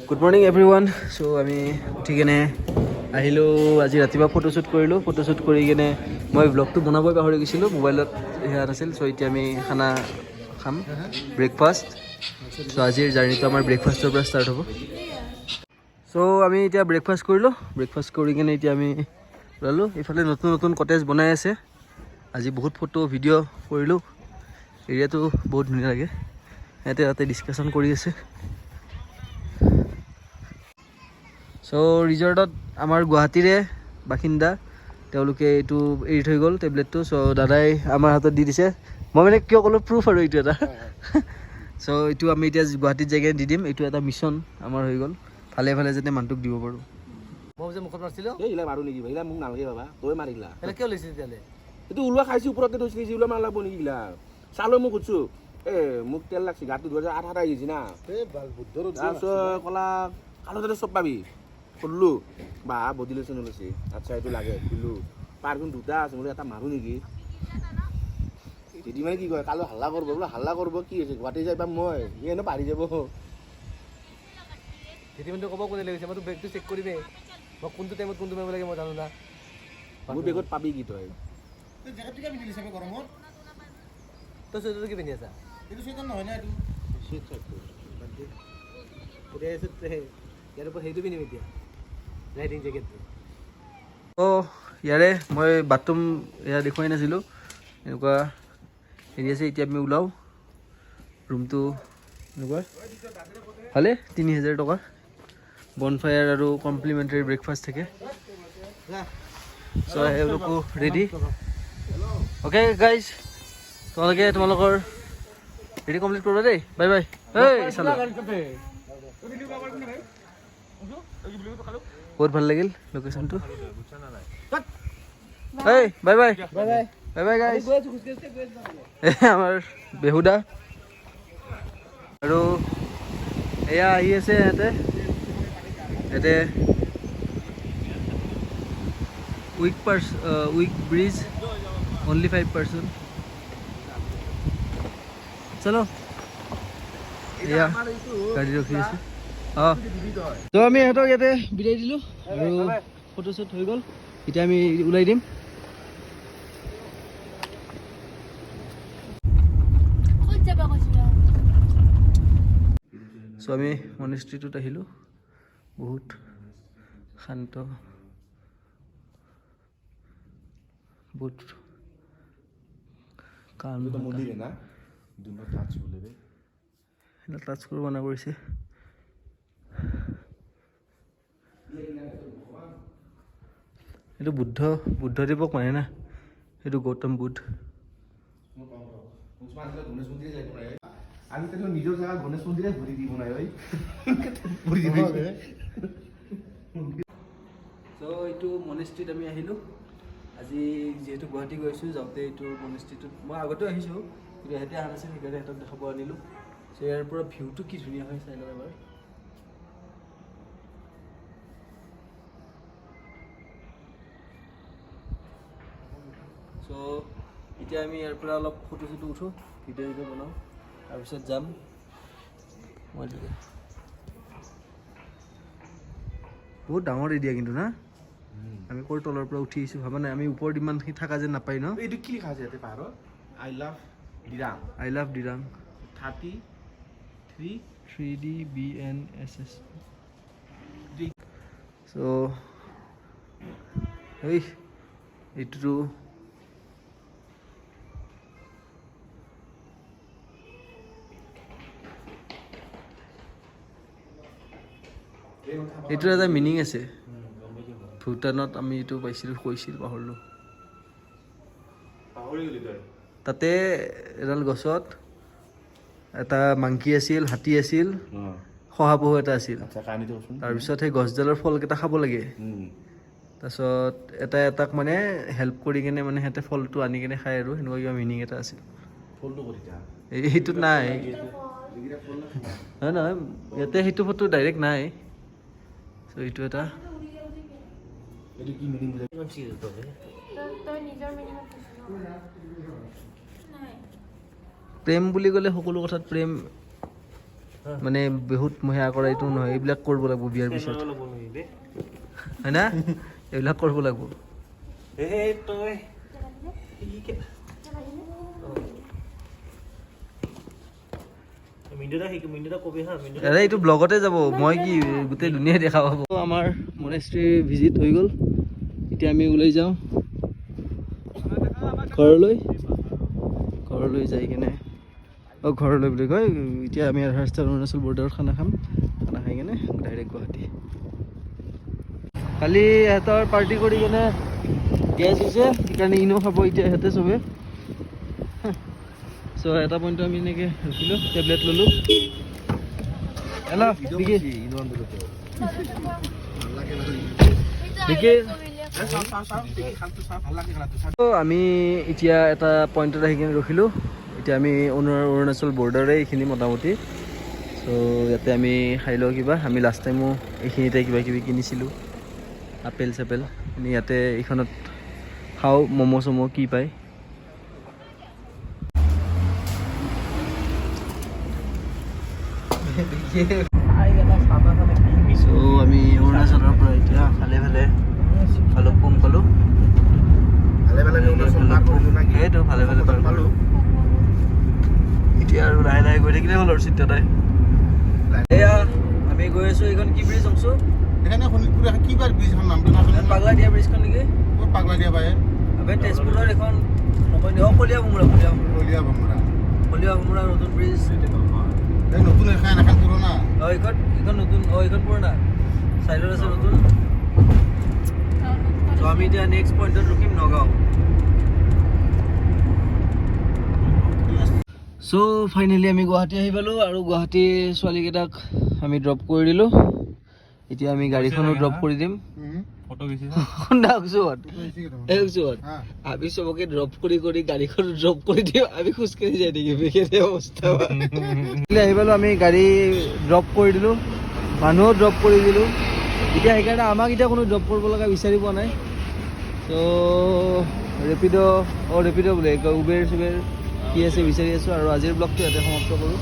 Good morning everyone. চ' আমি উঠি কেনে আহিলোঁ, আজি ৰাতিপুৱা ফটোশ্বুট কৰিলোঁ। ফটোশ্বুট কৰি কেনে মই ব্লগটো বনাবই পাহৰি গৈছিলোঁ, মোবাইলত সেয়া নাছিল। চ' এতিয়া আমি খানা খাম, ব্ৰেকফাষ্ট। চ' আজিৰ জাৰ্ণিটো আমাৰ ব্ৰেকফাষ্টৰ পৰা ষ্টাৰ্ট হ'ব। চ' আমি এতিয়া ব্ৰেকফাষ্ট কৰিলোঁ, ব্ৰেকফাষ্ট কৰি কেনে এতিয়া আমি ওলালোঁ। এইফালে নতুন নতুন কটেজ বনাই আছে। আজি বহুত ফটো ভিডিঅ' কৰিলোঁ, এৰিয়াটো বহুত ধুনীয়া লাগে। ইয়াতে তাতে ডিছকাশ্যন কৰি আছে। চ' ৰিজৰ্টত আমাৰ গুৱাহাটীৰে বাসিন্দা, তেওঁলোকে এইটো এৰি থৈ গ'ল টেবলেটটো। চ' দাদাই আমাৰ হাতত দি দিছে। মই মানে কিয় ক'লোঁ, প্ৰুফ আৰু এইটো এটা। চ' এইটো আমি এতিয়া গুৱাহাটীত জেগাই দি দিম। এইটো এটা মিছন আমাৰ হৈ গ'ল, ভালে ভালে যাতে মানুহটোক দিব পাৰোঁ। মই যে মুখত মাৰিছিলোঁ এইবিলাক মাৰো নেকি ভাই, মোক নালাগে বাবা, তই মাৰিলা। এতিয়া কিয় লৈছে তেতিয়াহ'লে? এইটো ওলোৱা খাইছোঁ, ওপৰতে থৈছিলি, ওলোৱা মাৰ লাগব নেকি এইবিলাক। চালো মোক সুধছোঁ, মোক তেল লাগছি, গাটো ধোৱা আঠা আঠা আহিছে না। তাৰপিছত ক'লা কালো তাতে চব পাবি, সুধিলোঁ বা বডি লোচন ওলাইছে। আচ্ছা এইটো লাগে, দিলোঁ। পাৰফিউম দুটা আছে, বোলে এটা মাৰোঁ নেকি। যদি মানে কি কয়, কালো হাল্লা কৰিব, বোলে হাল্লা কৰিব কি হৈছে, গুৱাহাটী যাই পাম মই, সি এনেও পাহৰি যাব। ট্ৰিটমেণ্টটো ক'ব কোনে লাগিছে, মইতো বেগটো চেক কৰিমেই, মই কোনটো টাইমত কোনটো মাৰিব লাগে মই জানো না। মোৰ বেগত পাবি কি তই? তই চুৱেটাৰটো কি পিন্ধি আছা? ইয়াৰ ওপৰত সেইটো পিন্ধিম এতিয়া, ৰাইডিং জেকেটটো। ত' ইয়াৰে মই বাথৰুম এয়া দেখুৱাই নাছিলোঁ, এনেকুৱা হেৰি আছে। এতিয়া আমি ওলাওঁ, ৰুমটো এনেকুৱা ভালে, 3000 টকা। বনফায়াৰ আৰু কমপ্লিমেণ্টাৰী ব্ৰেকফাষ্ট থাকে। চ' এওঁলোকো ৰেডি। অ'কে গাইজ, তোমালোকৰ ৰেডি কমপ্লিট কৰিবা দেই। Bye bye. এই চালা, বহুত ভাল লাগিল লোকেশ্যনটো। এই bye bye bye bye guys. আমাৰ বেহুদা আৰু এয়া আহি আছে ইয়াতে উইক ব্ৰিজ, অনলি 5%। চলো, এয়া গাড়ী ৰখি আছে। অঁ, তো আমি ইহঁতক ইয়াতে বিদায় দিলোঁ আৰু ফটোশ্বুট হৈ গ'ল। এতিয়া আমি ওলাই দিম। চ' আমি মনেষ্ট্ৰীটোত আহিলোঁ, বহুত শান্ত, বহুত কাম টাচ কৰিব মানা কৰিছে। এইটো বুদ্ধদেৱক মানে না, সেইটো গৌতম বুদ্ধ। আমি তো নিজৰ জেগা গণেশ মন্দিৰে ঘূৰি দিব নাই। চ' এইটো মনেষ্ট্ৰীত আমি আহিলোঁ। আজি যিহেতু গুৱাহাটী গৈছোঁ, যাওঁতে এইটো মনেষ্ট্ৰীটোত মই আগতেও আহিছোঁ, কিন্তু সিহঁতে অহা নাছিল, সেইকাৰণে সিহঁতক দেখাব আনিলোঁ। চ' ইয়াৰ পৰা ভিউটো কি ধুনীয়া হয় চাই লওঁ এবাৰ। চ' এতিয়া আমি ইয়াৰ পৰা অলপ ফটো চটো উঠোঁ, ভিডিঅ' বনাওঁ, তাৰপিছত যাম। বহুত ডাঙৰ এৰিয়া কিন্তু না, আমি ক'ৰ তলৰ পৰা উঠি আহিছোঁ ভাবা নাই। আমি ওপৰত ইমানখিনি থকা যেন নাপায় ন। এইটো কি লিখা আছে ইয়াতে পাহাৰত? I love Dirang. I love Dirang 33 3D BNSS। চ' এইটোতো এইটোৰ এটা মিনিং আছে। ভূটানত আমি এইটো পাইছিলোঁ, কৈছিল, পাহৰিলোঁ। তাতে এডাল গছত এটা মাংকি আছিল, হাতী আছিল, শহাপহু এটা আছিল। তাৰপিছত সেই গছডালৰ ফলকেইটা খাব লাগে। তাৰপিছত এটাক মানে হেল্প কৰি কেনে মানে সিহঁতে ফলটো আনি কেনে খায় আৰু সেনেকুৱা কিবা মিনিং এটা আছিল। সেইটোত নাই, নহয় ইয়াতে সেইটো ফটো ডাইৰেক্ট নাই। চ' এইটো এটা প্ৰেম বুলি ক'লে সকলো কথাত প্ৰেম মানে বহুত সেয়া কৰা এইটো নহয়, এইবিলাক কৰিব লাগিব বিয়াৰ পিছত, হয় না? এইবিলাক কৰিব লাগিব। আৰে এইটো ব্লগতে যাব, মই কি গোটেই দুনিয়াই দেখা পাব। আমাৰ মনেষ্ট্ৰী ভিজিট হৈ গ'ল, এতিয়া আমি ওলাই যাওঁ ঘৰলৈ যাই কিনে ঘৰলৈ বুলি কয়, এতিয়া আমি আধা ৰাস্তাত অৰুণাচল বৰ্ডাৰত খানা খাম, খানা খাই কিনে ডাইৰেক্ট গুৱাহাটী। কালি সিহঁতৰ পাৰ্টি কৰি কিনে গেছ হৈছে, সেইকাৰণে ইনো খাব এতিয়া সিহঁতে চবে। চ' এটা পইণ্ট আমি এনেকৈ ৰখিলোঁ, টেবলেট ল'লোঁ। আমি এতিয়া এটা পইণ্টত আহি কিনে ৰখিলোঁ, এতিয়া আমি অৰুণাচল বৰ্ডাৰে এইখিনি মোটামুটি। চ' ইয়াতে আমি খাই লওঁ কিবা, আমি লাষ্ট টাইমো এইখিনিতে কিবা কিবি কিনিছিলোঁ, আপেল চাপেল। আমি ইয়াতে এইখনত খাওঁ ম'ম' চম' কি পায়। চ' আমি অৰুণাচলৰ পৰা এতিয়া ভালে ভালুকপুং পালোঁ। সেইটো ভালে পাৰ পালোঁ। এতিয়া আৰু লাহে লাহে গৈ থাকিলে হ'ল আৰু চিন্তাটাই। এয়া আমি গৈ আছোঁ, এইখন কি ব্ৰিজ অংশু? এখানে শোণিতপুৰ এখন কিবা ব্ৰিজ এখন নামটো নাজানো। পাগলা দিয়া ব্ৰিজখন নেকি? ক'ত পাগলা দিয়া পায়? আবে তেজপুৰৰ এখন কলীয়া ভোমোৰা নতুন ব্ৰিজ। এই নতুন এখন পুৰণা। এইখন নতুন, এইখন পুৰণা, চাইডত আছে নতুন। চ' আমি এতিয়া নেক্সট পইণ্টত ৰখিম নগাঁও। চ' ফাইনেলি আমি গুৱাহাটী আহি পালোঁ, আৰু গুৱাহাটী ছোৱালীকেইটাক আমি ড্ৰপ কৰি দিলোঁ। এতিয়া আমি গাড়ীখনো ড্ৰপ কৰি দিম। আমি চবকে ড্ৰপ কৰি গাড়ীখন ড্ৰপ কৰি দিওঁ, আমি খোজকাঢ়ি যাই থাকিম, এইখিনি অৱস্থা। আহি পালোঁ, আমি গাড়ী ড্ৰপ কৰি দিলোঁ, মানুহো ড্ৰপ কৰি দিলোঁ। এতিয়া সেইকাৰণে আমাক এতিয়া কোনো ড্ৰপ কৰিব লগা বিচাৰি পোৱা নাই। চ' ৰেপিড' বোলে উবেৰ চুবেৰ কি আছে বিচাৰি আছোঁ, আৰু আজিৰ ব্লগটো ইয়াতে সমাপ্ত কৰোঁ।